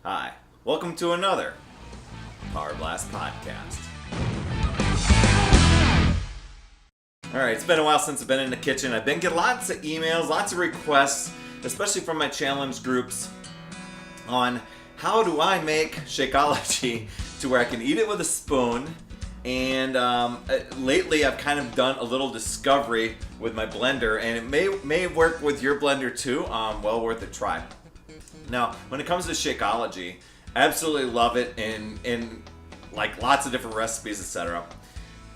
Hi, welcome to another Power Blast podcast. Alright, it's been a while since I've been in the kitchen. I've been getting lots of emails, lots of requests, especially from my challenge groups, on how do I make Shakeology to where I can eat it with a spoon. And lately I've kind of done a little discovery with my blender, and it may work with your blender too. Well worth a try. Now, when it comes to Shakeology, I absolutely love it in like lots of different recipes, etc.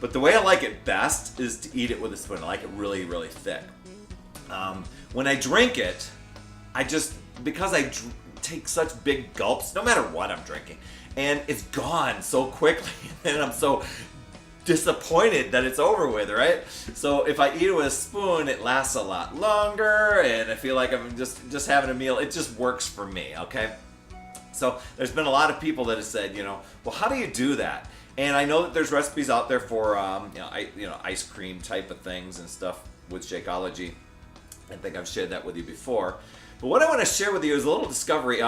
But the way I like it best is to eat it with a spoon. I like it really, really thick. When I drink it, because I take such big gulps, no matter what I'm drinking, and it's gone so quickly, and I'm so disappointed that it's over with, right? So if I eat it with a spoon, it lasts a lot longer, and I feel like I'm just having a meal. It just works for me, okay? So there's been a lot of people that have said, well, how do you do that? And I know that there's recipes out there for, ice cream type of things and stuff with Shakeology. I think I've shared that with you before. But what I want to share with you is a little discovery.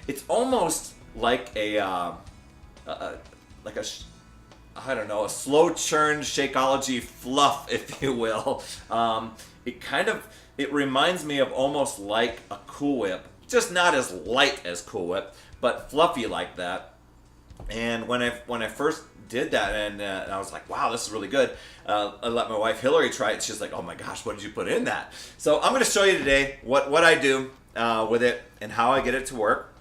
It's almost like a slow churned Shakeology fluff, if you will. It reminds me of almost like a Cool Whip, just not as light as Cool Whip, but fluffy like that. And when I first did that, and I was like, wow, this is really good. I let my wife Hillary try it. She's like, oh my gosh, what did you put in that? So I'm going to show you today what I do with it and how I get it to work.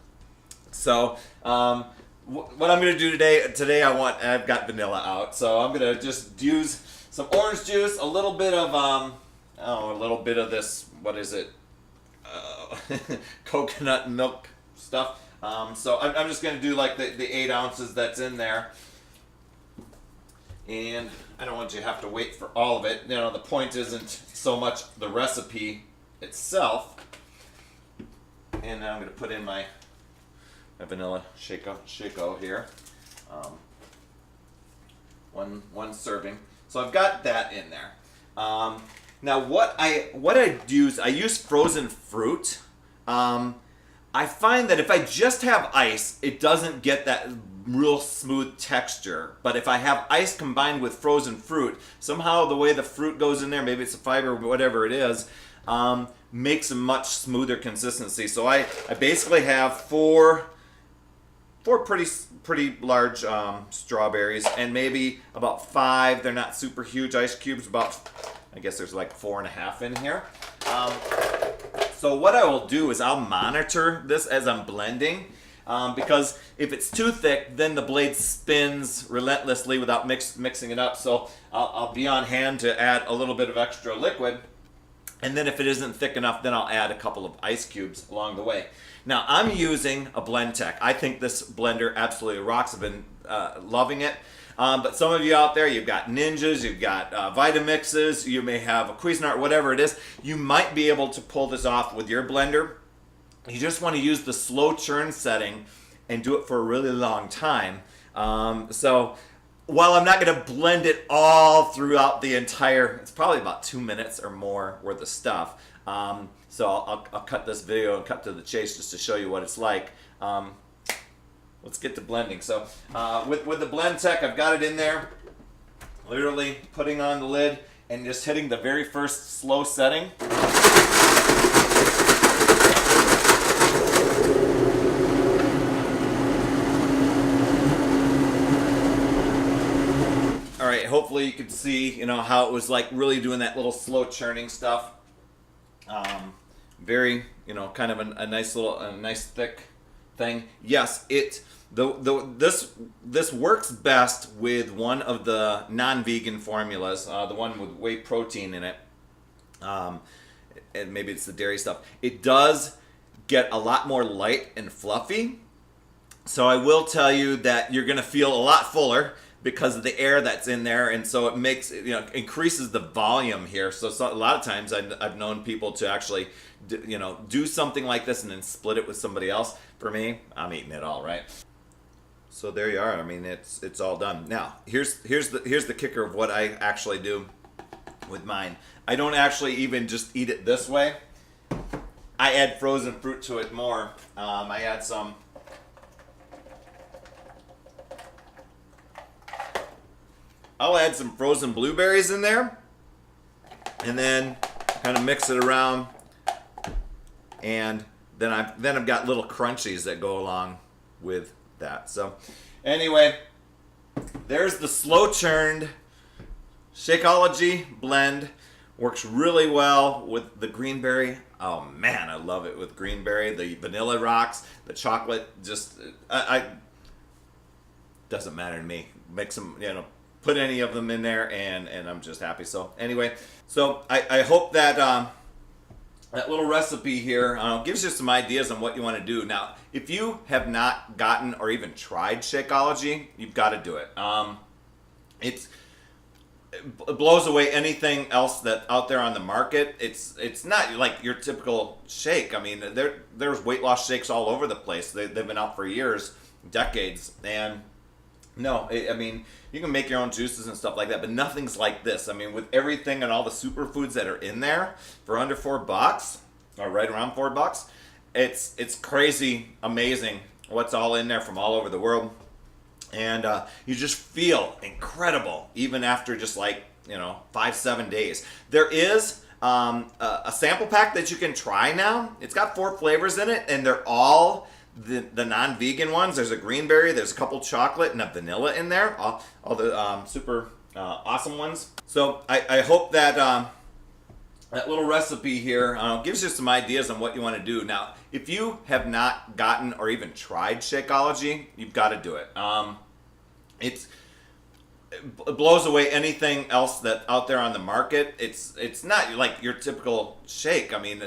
So what I'm going to do today I've got vanilla out. So I'm going to just use some orange juice, a little bit of this, what is it? Coconut milk stuff. So I'm just going to do like the 8 ounces that's in there. And I don't want you to have to wait for all of it. The point isn't so much the recipe itself. And now I'm going to put in my vanilla Shako here. One serving. So I've got that in there. Now what I use frozen fruit. I find that if I just have ice, it doesn't get that real smooth texture. But if I have ice combined with frozen fruit, somehow the way the fruit goes in there, maybe it's a fiber, whatever it is, makes a much smoother consistency. So I basically have four pretty large strawberries, and maybe about 5. They're not super huge ice cubes. I guess there's like 4.5 in here. So what I will do is I'll monitor this as I'm blending, because if it's too thick, then the blade spins relentlessly without mixing it up. So I'll be on hand to add a little bit of extra liquid. And then if it isn't thick enough, then I'll add a couple of ice cubes along the way. Now, I'm using a Blendtec. I think this blender absolutely rocks. I've been loving it. But some of you out there, you've got Ninjas, you've got Vitamixes, you may have a Cuisinart, whatever it is. You might be able to pull this off with your blender. You just want to use the slow churn setting and do it for a really long time. So while I'm not going to blend it all throughout the entire, it's probably about 2 minutes or more worth of stuff. So I'll cut this video and cut to the chase just to show you what it's like. Let's get to blending. So with the Blendtec, I've got it in there, literally putting on the lid and just hitting the very first slow setting. All right, hopefully you can see, how it was like really doing that little slow churning stuff. Very, kind of a nice thick thing. Yes, this works best with one of the non-vegan formulas, the one with whey protein in it. And maybe it's the dairy stuff. It does get a lot more light and fluffy. So I will tell you that you're going to feel a lot fuller because of the air that's in there, and so it makes increases the volume here. So a lot of times I've known people to actually do something like this and then split it with somebody else. For me, I'm eating it all, right? So there you are. I mean, it's all done. Now here's the kicker of what I actually do with mine. I don't actually even just eat it this way. I add frozen fruit to it more. I add some I'll add some frozen blueberries in there, and then kind of mix it around, and then I've got little crunchies that go along with that. So anyway, there's the Slow Churned Shakeology blend. Works really well with the greenberry. Oh man, I love it with greenberry. The vanilla rocks, the chocolate. Just I doesn't matter to me. Mix them, put any of them in there, and I'm just happy. So anyway, so I hope that that little recipe here gives you some ideas on what you want to do. Now, if you have not gotten or even tried Shakeology, you've got to do it. It blows away anything else that's out there on the market. It's not like your typical shake. I mean, there's weight loss shakes all over the place. They've been out for years, decades, and no, I mean, you can make your own juices and stuff like that, but nothing's like this. I mean, with everything and all the superfoods that are in there for under $4, or right around $4, it's crazy, amazing what's all in there from all over the world. And you just feel incredible even after just 5-7 days. There is a sample pack that you can try now. It's got 4 flavors in it, and they're all the non-vegan ones. There's a greenberry, there's a couple chocolate, and a vanilla in there. All the super awesome ones. So I hope that that little recipe here gives you some ideas on what you want to do. Now, if you have not gotten or even tried Shakeology, you've got to do it. It blows away anything else that's out there on the market. It's not like your typical shake. I mean,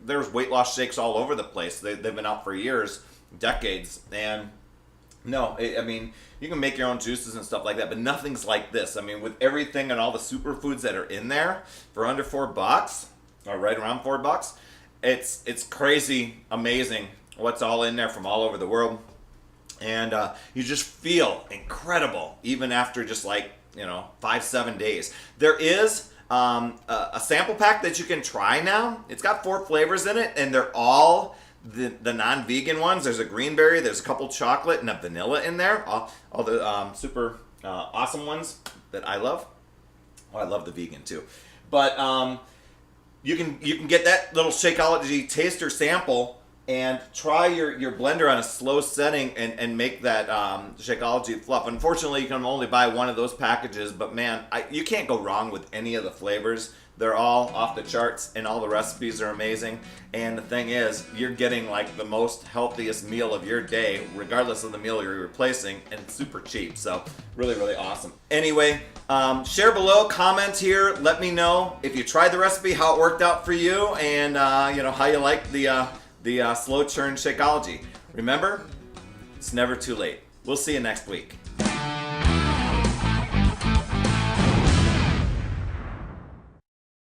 there's weight loss shakes all over the place. They've been out for years, decades, and no, I mean, you can make your own juices and stuff like that, but nothing's like this. I mean, with everything and all the superfoods that are in there for under $4, or right around $4, it's crazy, amazing what's all in there from all over the world. And you just feel incredible even after just 5-7 days. There is a sample pack that you can try now. It's got 4 flavors in it, and they're all the non-vegan ones. There's a greenberry, there's a couple chocolate, and a vanilla in there. All the super awesome ones that I love. Oh, I love the vegan too. But you can get that little Shakeology taster sample and try your blender on a slow setting and make that Shakeology fluff. Unfortunately, you can only buy one of those packages, but man, you can't go wrong with any of the flavors. They're all off the charts, and all the recipes are amazing. And the thing is, you're getting the most healthiest meal of your day, regardless of the meal you're replacing, and it's super cheap. So really, really awesome. Anyway, share below, comment here, let me know if you tried the recipe, how it worked out for you, and how you like the Slow Churned Shakeology. Remember, it's never too late. We'll see you next week.